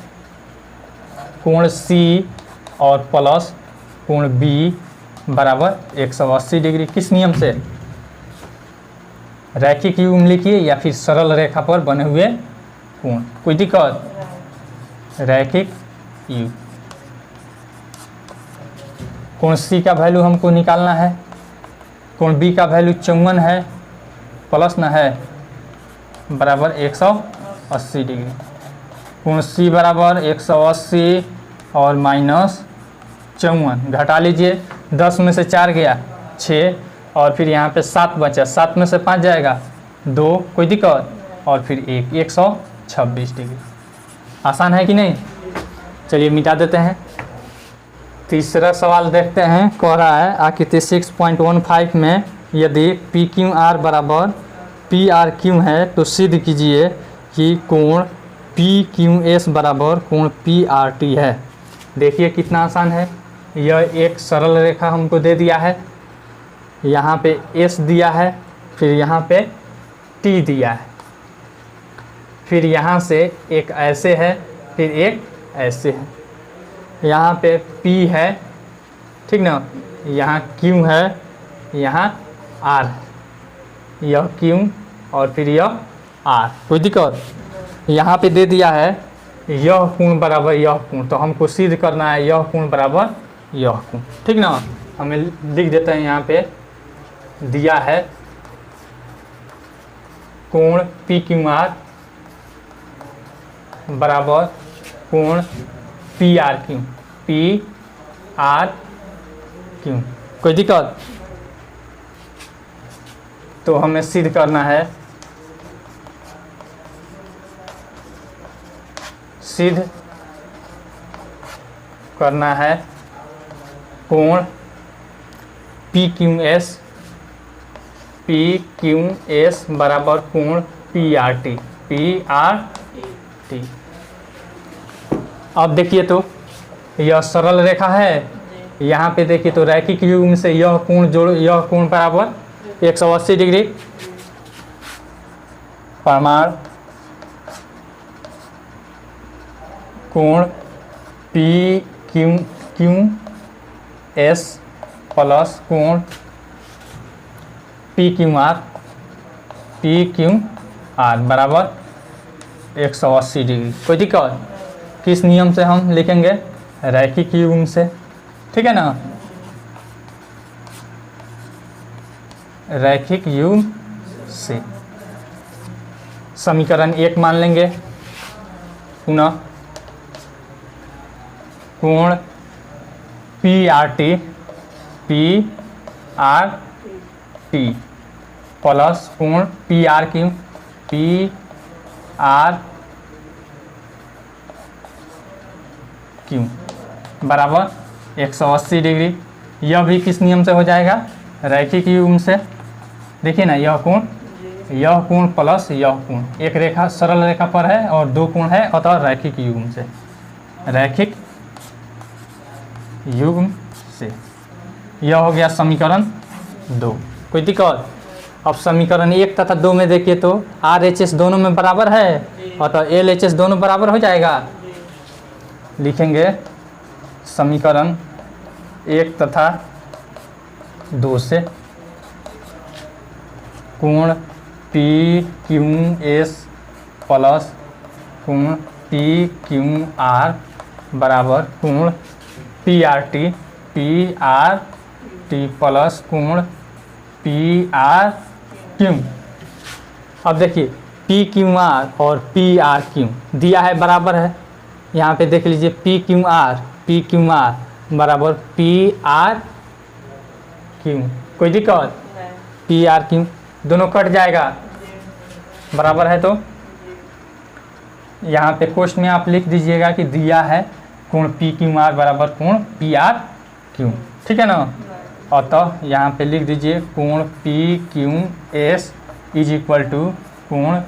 S1: कोण C और प्लस कोण B बराबर 180 डिग्री, किस नियम से, रैखिक युग्म लिखिए या फिर सरल रेखा पर बने हुए कोण, कोई दिक्कत, रैखिक युग्म। कोण C का वैल्यू हमको निकालना है, कोण B का वैल्यू 54 है प्लस ना है बराबर 180 डिग्री। कोण C बराबर 180 और माइनस 54, घटा लीजिए, 10 में से 4 गया 6 और फिर यहाँ पे 7 बचा, 7 में से 5 जाएगा 2, कोई दिक्कत, और फिर 126 डिग्री। आसान है कि नहीं। चलिए मिटा देते हैं। तीसरा सवाल देखते हैं, कह रहा है आकृति 6.15 में यदि PQR बराबर PRQ है तो सिद्ध कीजिए कि कोण PQS बराबर कोण PRT है। देखिए कितना आसान है, यह एक सरल रेखा हमको दे दिया है, यहाँ पे S दिया है, फिर यहाँ पे T दिया है, फिर यहाँ से एक ऐसे है, फिर एक ऐसे है, यहाँ पे P है, ठीक ना, यहाँ Q है, यहाँ R है, यह Q और फिर यह R, कोई दिक्कत। यहाँ पे दे दिया है यह कोण बराबर यह कोण, तो हमको सिद्ध करना है यह कोण बराबर यह कोण, ठीक ना। हमें लिख देते हैं, यहाँ पे दिया है कोण PQR बराबर कोण PRQ, कोई दिक्कत। तो हमें सिद्ध करना है, सिद्ध करना है कोण PQS बराबर कोण PRT। अब देखिए तो यह सरल रेखा है, यहाँ पे देखिए तो रैखिक युग्म से यह कोण जोड़, यह कोण बराबर 180 डिग्री। प्रमाण कोण PQS प्लस कोण PQR बराबर 180 डिग्री, कोई दिक्कत। किस नियम से हम लिखेंगे, रैखिक युग्म से, ठीक है ना, रैखिक युग्म से। समीकरण 1 मान लेंगे, पुनः कोण PRT प्लस कोण PRQ बराबर 180 डिग्री। यह भी किस नियम से हो जाएगा, रैखिक युग्म से देखिए ना, यह कोण प्लस यह कोण, एक रेखा सरल रेखा पर है और दो कोण है, अतः रैखिक युग्म से, रैखिक युग्म से। यह हो गया समीकरण 2। कोई दिक्कत? अब समीकरण 1 तथा 2 में देखिए तो RHS दोनों में बराबर है, अतः LHS दोनों बराबर हो जाएगा। लिखेंगे समीकरण 1 तथा 2 से कोण PQS प्लस कोण PQR बराबर कोण PRT प्लस कोण PRQ। अब देखिए PQR और PRQ दिया है, बराबर है। यहाँ पे देख लीजिए PQR बराबर PRQ। कोई दिक्कत? PRQ दोनों कट जाएगा, बराबर है। तो यहाँ पे क्वेश्चन में आप लिख दीजिएगा कि दिया है कोण PQR बराबर कोण PRQ, ठीक है ना। अतः यहाँ पे लिख दीजिए कोण PQS इज इक्वल टू कोण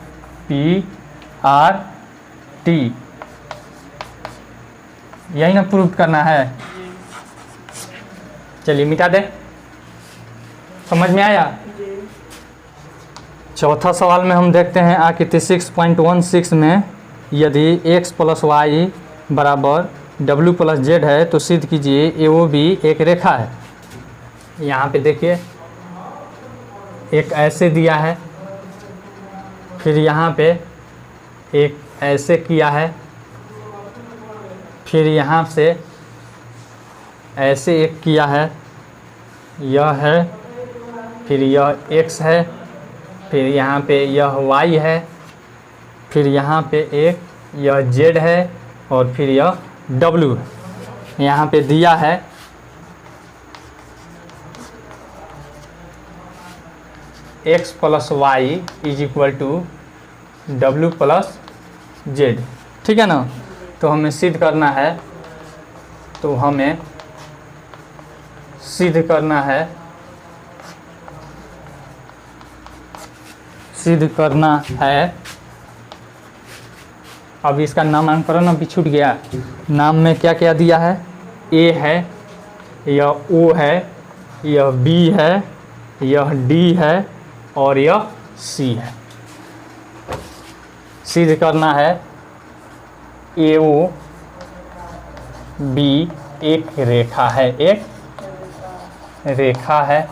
S1: PRT। यही ना प्रूव करना है। चलिए मिटा दे, समझ में आया? चौथा सवाल में हम देखते हैं आकृति 6.16 में यदि x प्लस वाई बराबर w प्लस जेड है तो सिद्ध कीजिए AOB एक रेखा है। यहाँ पे देखिए एक ऐसे दिया है, फिर यहाँ पे एक ऐसे किया है, फिर यहाँ से ऐसे एक किया है, यह है, फिर यह x है, फिर यहाँ पे यह y है, फिर यहाँ पे एक यह z है और फिर यह w है। यहाँ पे दिया है x plus y is equal to w plus z, ठीक है ना। तो हमें सिद्ध करना है, सिद्ध करना है। अब इसका नामकरण अभी छूट गया। नाम में क्या क्या दिया है? A है, यह O है, यह B है, यह D है और यह C है। सिद्ध करना है AOB एक रेखा है,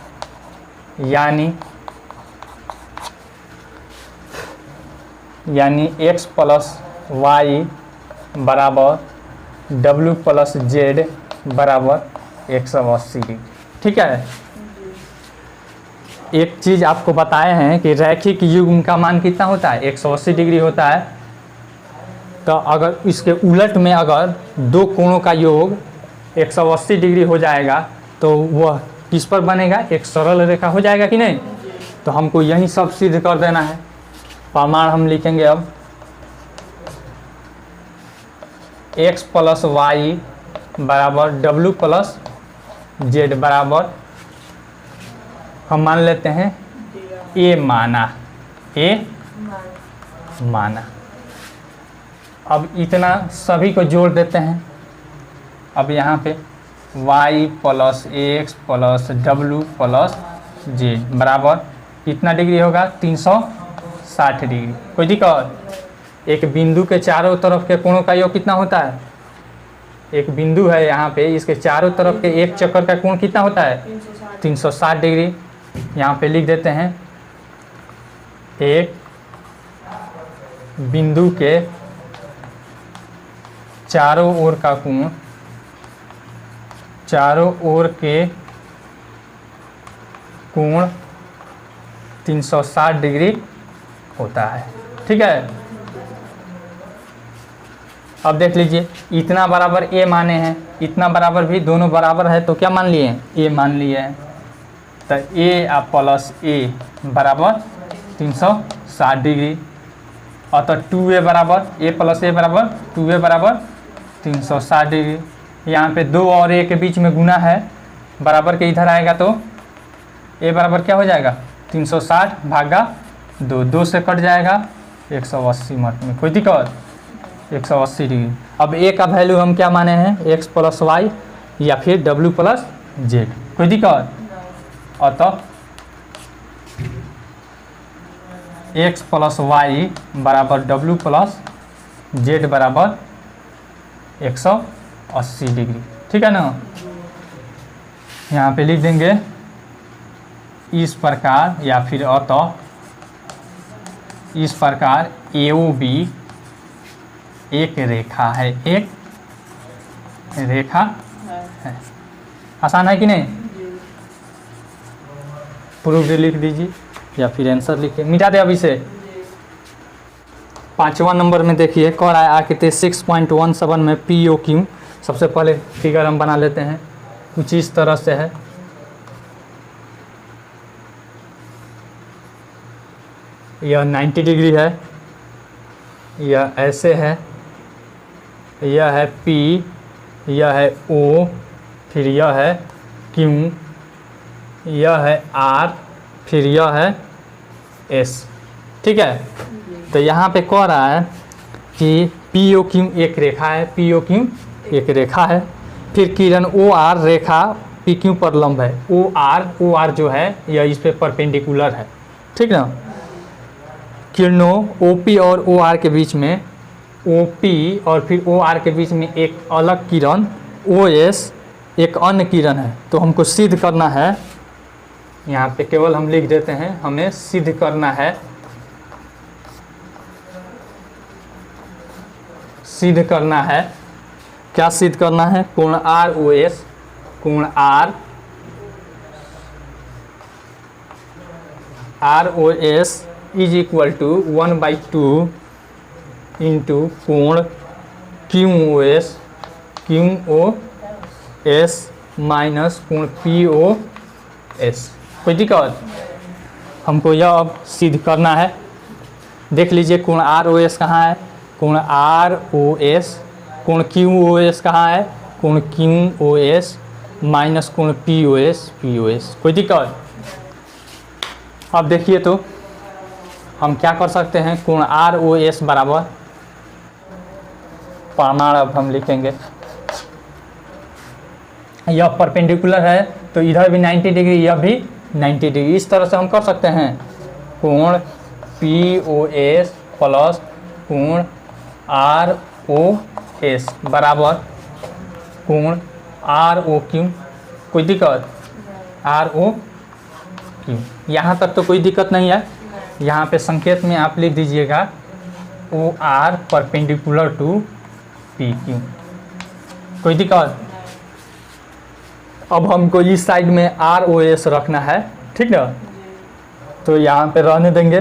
S1: यानी x प्लस वाई बराबर w प्लस जेड बराबर 180 डिग्री, ठीक है। एक चीज़ आपको बताए हैं कि रैखिक युग्म का मान कितना होता है? 180 डिग्री होता है। तो अगर इसके उलट में अगर दो कोणों का योग 180 डिग्री हो जाएगा तो वह किस पर बनेगा? एक सरल रेखा हो जाएगा कि नहीं? तो हमको यही सब सिद्ध कर देना है। प्रमाण हम लिखेंगे अब x प्लस वाई बराबर w प्लस जेड बराबर हम मान लेते हैं A माना। अब इतना सभी को जोड़ देते हैं। अब यहाँ पे y plus x plus w plus Z बराबर कितना डिग्री होगा? 360 डिग्री। कोई दिक्कत? एक बिंदु के चारों तरफ के कोणों का योग कितना होता है? एक बिंदु है यहाँ पे, इसके चारों तरफ के एक चक्कर का कोण कितना होता है? 360 डिग्री। यहाँ पे लिख देते हैं एक बिंदु के चारों ओर का कोण, चारों ओर के कोण 360 डिग्री होता है, ठीक है। अब देख लीजिए इतना बराबर A माने हैं, इतना बराबर भी दोनों बराबर है तो क्या मान लिए हैं? A मान लिए हैं। तो A प्लस A बराबर 360 डिग्री। अतः 2A बराबर A प्लस A बराबर 2A बराबर 360 डिग्री। यहाँ पे 2 और A के बीच में गुना है, बराबर के इधर आएगा तो ए बराबर क्या हो जाएगा 360 भागा 2, 2 से कट जाएगा 180 मिनट में, कोई दिक्कत 180 डिग्री। अब ए का वैल्यू हम क्या माने हैं x प्लस वाई या फिर w प्लस जेड, कोई दिक्कत। अतः x प्लस वाई बराबर w प्लस जेड बराबर 180 डिग्री, ठीक है ना। यहाँ पे लिख देंगे इस प्रकार या फिर अतः इस प्रकार AOB एक रेखा है, एक रेखा है। आसान है कि नहीं, प्रूफ लिख दीजिए या फिर आंसर लिखिए, मिटा दे अभी से। 5वां नंबर में देखिए कह रहा है आकृति 6.17 में POQ। सबसे पहले फिगर हम बना लेते हैं, कुछ इस तरह से है। यह 90 डिग्री है, यह ऐसे है, यह है P, यह है O, फिर यह है Q, यह है R, फिर यह है S, ठीक है। तो यहाँ पे कह रहा है कि POQ एक रेखा है, POQ एक रेखा है, फिर किरण OR रेखा PQ पर लंब है, OR जो है यह इस पे परपेंडिकुलर है, ठीक ना। किरणों OP और OR के बीच में, OP और फिर OR के बीच में एक अलग किरण OS एक अन्य किरण है। तो हमको सिद्ध करना है, यहाँ पे केवल हम लिख देते हैं, हमें सिद्ध करना है, सिद्ध करना है, क्या सिद्ध करना है, कोण ROS, कोण ROS is equal to 1/2 into कोण QOS माइनस कोण POS, कोई दिक्कत। हमको यह अब सिद्ध करना है। देख लीजिए कोण ROS कहाँ है, कोण ROS, कोण QOS कहाँ है, कोण QOS माइनस कोण POS, कोई दिक्कत। अब देखिए तो हम क्या कर सकते हैं, कोण ROS बराबर प्रमाण अब हम लिखेंगे, यह परपेंडिकुलर है तो इधर भी 90 डिग्री, यह भी 90 डिग्री। इस तरह से हम कर सकते हैं, कोण POS प्लस कोण ROS बराबर कोण ROQ, कोई दिक्कत, ROQ। यहाँ तक तो कोई दिक्कत नहीं है। यहाँ पे संकेत में आप लिख दीजिएगा OR परपेंडिकुलर टू PQ, कोई दिक्कत। अब हमको इस साइड में ROS रखना है, ठीक ना। तो यहाँ पे रहने देंगे,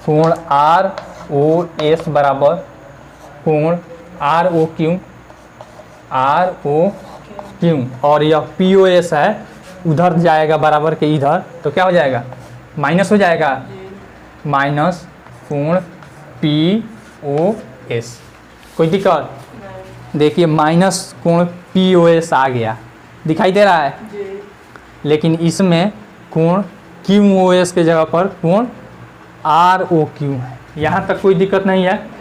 S1: कोण ROS बराबर कोण ROQ, और यह POS है, उधर जाएगा बराबर के इधर, तो क्या हो जाएगा, माइनस हो जाएगा, माइनस कोण POS, कोई दिक्कत। देखिए माइनस कोण POS आ गया, दिखाई दे रहा है, लेकिन इसमें कोण QOS के जगह पर कोण ROQ है। यहाँ तक कोई दिक्कत नहीं है।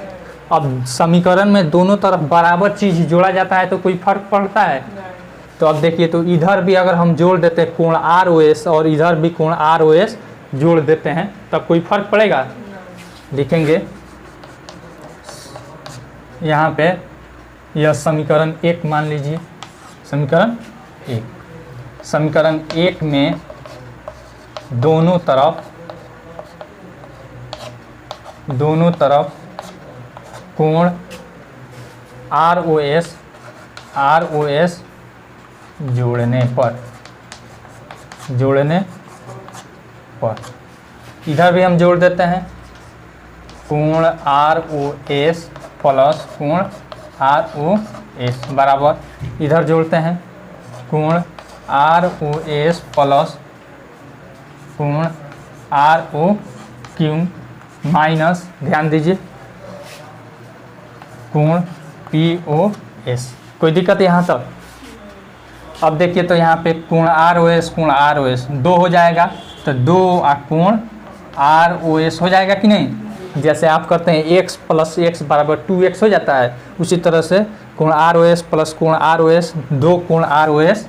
S1: अब समीकरण में दोनों तरफ बराबर चीज़ जोड़ा जाता है तो कोई फर्क पड़ता है। तो अब देखिए तो इधर भी अगर हम जोड़ देते हैं कोण ROS और इधर भी कोण ROS जोड़ देते हैं तब कोई फर्क पड़ेगा। लिखेंगे यहाँ पे यह समीकरण 1 मान लीजिए, समीकरण 1। समीकरण 1 में दोनों तरफ कोण ROS जोड़ने पर इधर भी हम जोड़ देते हैं, कोण ROS प्लस कोण ROS बराबर, इधर जोड़ते हैं कोण ROS प्लस कोण ROQ माइनस, ध्यान दीजिए, कोण POS। कोई दिक्कत यहाँ तक? अब देखिए तो यहाँ पे कोण आर ओ एस 2 हो जाएगा, तो 2 कोण आर ओ एस हो जाएगा कि नहीं। जैसे आप करते हैं x प्लस एक्स बराबर 2x हो जाता है, उसी तरह से कोण आर ओ एस प्लस कोण आर ओ एस 2 कोण आर ओ एस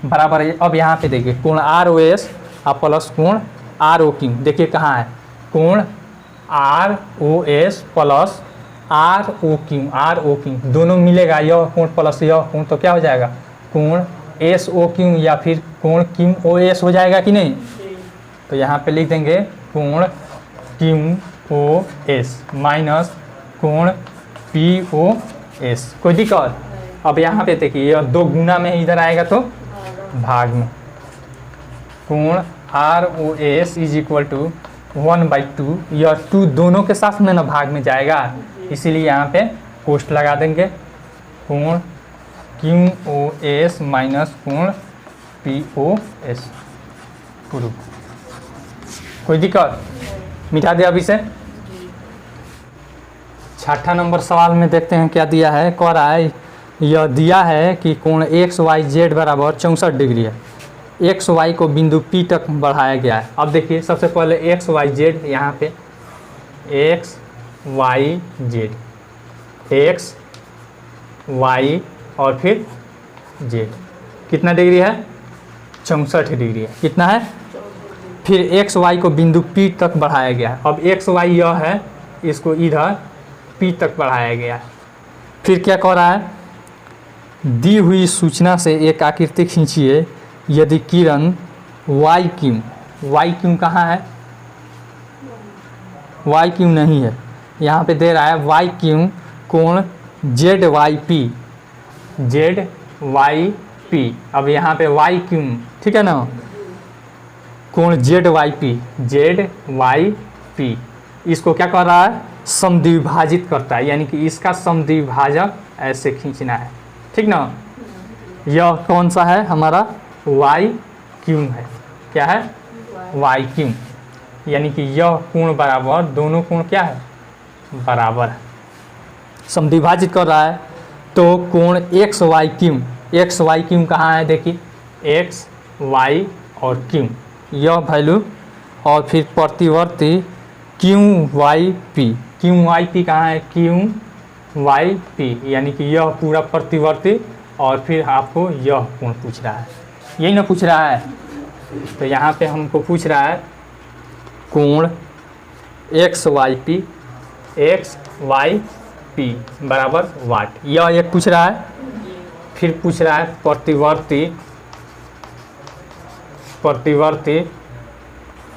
S1: बराबर है। अब यहाँ पे देखिए कोण आर ओ एस और प्लस कोण आर ओ क्यू, देखिए कहाँ है, कोण R O S plus R O Q दोनों मिलेगा, यह कोण प्लस यह कोण, तो क्या हो जाएगा कोण एस ओ क्यू या फिर कोण क्यू ओ एस हो जाएगा कि नहीं। तो यहाँ पे लिख देंगे कोण क्यू ओ एस माइनस कोण पी ओ एस, कोई दिक्कत। अब यहाँ पे देखिए यह 2 गुना में इधर आएगा तो भाग में, कोण R O S is equal to 1/2, यह 2 दोनों के साथ में ना भाग में जाएगा, इसीलिए यहाँ पे पोस्ट लगा देंगे कोण क्यू ओ एस माइनस कोण पी ओ एस प्रूफ, कोई दिक्कत। मिटा दे अभी से। 6ठा नंबर सवाल में देखते हैं क्या दिया है। कह रहा है यह दिया है कि कोण एक्स वाई जेड बराबर 64 डिग्री है, एक्स वाई को बिंदु P तक बढ़ाया गया है। अब देखिए सबसे पहले एक्स वाई जेड, यहाँ पे X Y Z, X Y और फिर जेड कितना डिग्री है, 64 डिग्री है। कितना है, फिर एक्स वाई को बिंदु P तक बढ़ाया गया है। अब एक्स वाई यह है, इसको इधर P तक बढ़ाया गया है। फिर क्या कह रहा है, दी हुई सूचना से एक आकृति खींचिए यदि किरण वाई क्यू कहाँ है, वाई क्यू नहीं है, यहाँ पे दे रहा है वाई क्यू कोण जेड वाई पी। अब यहाँ पे वाई क्यू, ठीक है ना, कोण जेड वाई पी, इसको क्या कर रहा है, समद्विभाजित करता है, यानी कि इसका समद्विभाजक ऐसे खींचना है, ठीक ना। यह कौन सा है हमारा, वाई क्यू है, क्या है, वाई क्यू, यानी कि यह कोण बराबर, दोनों कोण क्या है, बराबर है, समद्विभाजित कर रहा है। तो कोण एक्स वाई क्यू कहाँ है, देखिए एक्स वाई और क्यू, यह वैल्यू, और फिर प्रतिवर्ती क्यू वाई पी कहाँ है, क्यू वाई पी, यानी कि यह पूरा प्रतिवर्ती, और फिर आपको यह कोण पूछ रहा है, यही ना पूछ रहा है। तो यहाँ पे हमको पूछ रहा है कोण एक्स वाई पी बराबर वाट, यह एक पूछ रहा है। फिर पूछ रहा है प्रतिवर्ती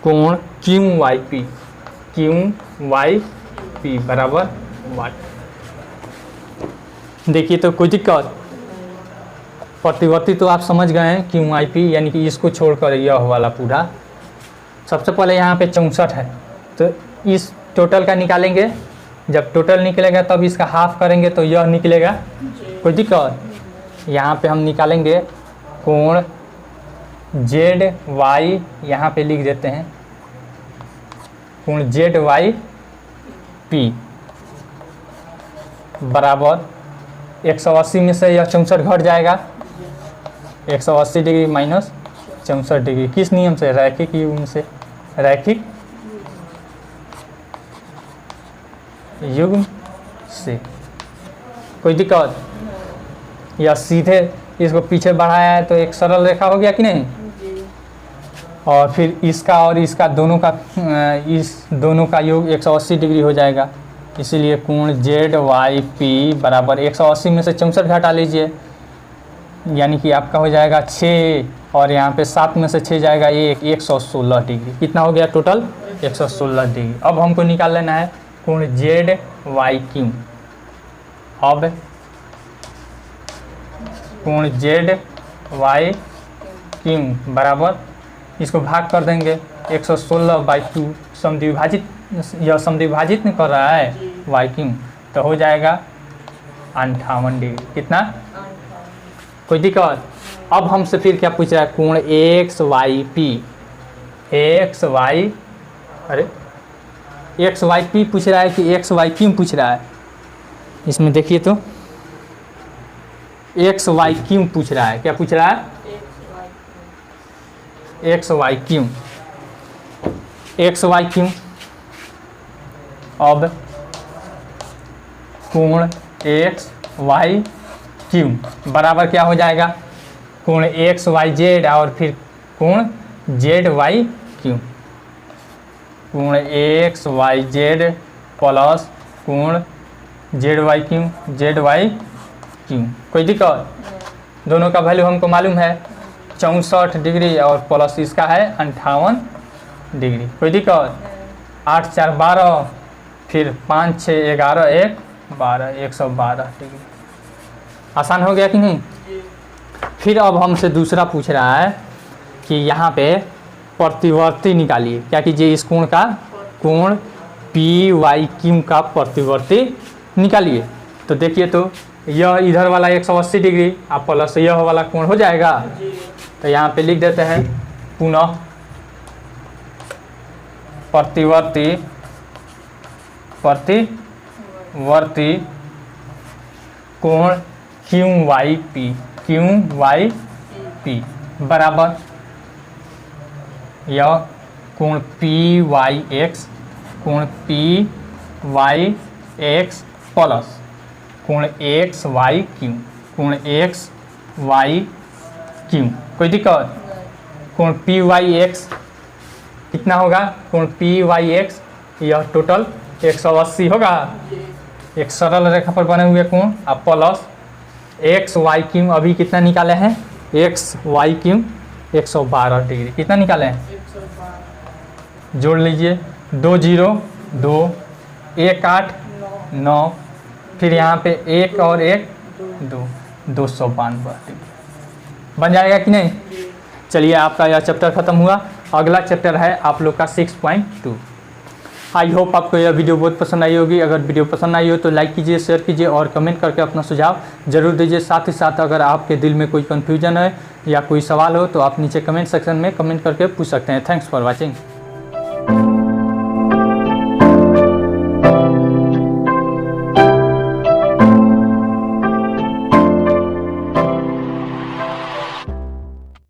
S1: कोण क्यू वाई पी बराबर वाट। देखिए तो कोई दिक्कत, प्रतिवर्ती तो आप समझ गए हैं, क्यू वाई पी, यानी कि इसको छोड़कर यह वाला पूरा। सबसे पहले यहाँ पे 64 है, तो इस टोटल का निकालेंगे, जब टोटल निकलेगा तब इसका हाफ करेंगे तो यह निकलेगा, कोई दिक्कत। यहाँ पे हम निकालेंगे कोण जेड वाई, यहाँ पे लिख देते हैं कोण जेड वाई पी बराबर 180 में से यह 64 घट जाएगा, 180 डिग्री माइनस 64 डिग्री, किस नियम से, रैखिक युग्म से, रैखिक युग्म से, कोई दिक्कत। या सीधे इसको पीछे बढ़ाया है तो एक सरल रेखा हो गया कि नहीं, और फिर इसका और इसका दोनों का, इस दोनों का योग 180 डिग्री हो जाएगा, इसीलिए कोण जेड वाई पी बराबर 180 में से 64 घटा लीजिए, यानी कि आपका हो जाएगा 6, और यहाँ पे 7 में से 6 जाएगा 116 डिग्री। कितना हो गया टोटल, 116 डिग्री। अब हमको निकाल लेना है कोण जेड वाई क्यू। अब कोण जेड वाई क्यू बराबर, इसको भाग कर देंगे 116/2, समद्विभाजित, यह समद्विभाजित नहीं कर रहा है वाई क्यू, तो हो जाएगा 58 डिग्री। कितना, कोई दिक्कत। अब हमसे फिर क्या पूछ रहा है, कोण X Y P, X Y P पूछ रहा है कि एक्स वाई क्यू पूछ रहा है। इसमें देखिए तो एक्स वाई क्यू पूछ रहा है, क्या पूछ रहा है, X Y Q, X Y Q. अब कोण एक्स वाई क्यू बराबर क्या हो जाएगा, कोण एक्स वाई जेड और फिर कोण जेड वाई क्यू, कोण एक्स वाई जेड प्लस कोण Z Y Q, Z Y Q. कोई दिक्कत? दोनों का वैल्यू हमको मालूम है 64 डिग्री और प्लस इसका है 58 डिग्री। कोई दिक्कत? 8 4 12 फिर 5 6 11 1 12, 112 डिग्री। आसान हो गया कि नहीं? फिर अब हमसे दूसरा पूछ रहा है कि यहाँ पे प्रतिवर्ती निकालिए। क्या कीजिए, इस कोण का, कोण पी वाई क्यू का प्रतिवर्ती निकालिए। तो देखिए, तो यह इधर वाला 180 डिग्री आप प्लस यह वाला कोण हो जाएगा। तो यहाँ पे लिख देते हैं पुनः प्रतिवर्ती कोण क्यू वाई पी बराबर यह कोण पी वाई एक्स, कोण पी वाई एक्स प्लस कोण एक्स वाई क्यू, कोण एक्स वाई क्यू। कोई दिक्कत? कोण पी वाई एक्स कितना होगा, कोण पी वाई एक्स यह टोटल 180 होगा, एक सरल रेखा पर बने हुए कोण, अब प्लस एक्स वाई क्यू अभी कितना निकाले हैं, एक्स वाई क्यू 112 डिग्री। कितना निकाले हैं? 112। जोड़ लीजिए, 2 0 2 1 8 9 फिर यहाँ पे 1 और 1 2, 292 डिग्री बन जाएगा कि नहीं? चलिए, आपका यह चैप्टर खत्म हुआ। अगला चैप्टर है आप लोग का 6.2। आई होप आपको यह वीडियो बहुत पसंद आई होगी। अगर वीडियो पसंद आई हो तो लाइक कीजिए, शेयर कीजिए और कमेंट करके अपना सुझाव जरूर दीजिए। साथ ही साथ अगर आपके दिल में कोई कन्फ्यूजन है या कोई सवाल हो तो आप नीचे कमेंट सेक्शन में कमेंट करके पूछ सकते हैं। Thanks for watching.